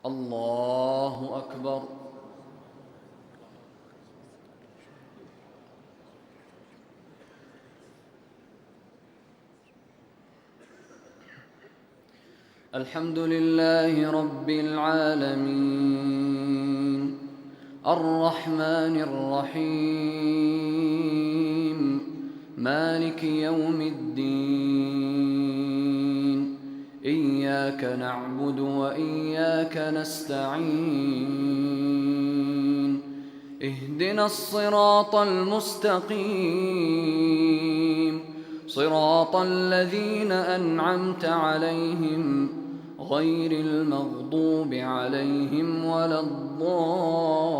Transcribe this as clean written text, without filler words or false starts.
الله أكبر. الحمد لله رب العالمين الرحمن الرحيم مالك يوم الدين إياك نعبد وإياك نستعين اهدنا الصراط المستقيم صراط الذين أنعمت عليهم غير المغضوب عليهم ولا الضالين.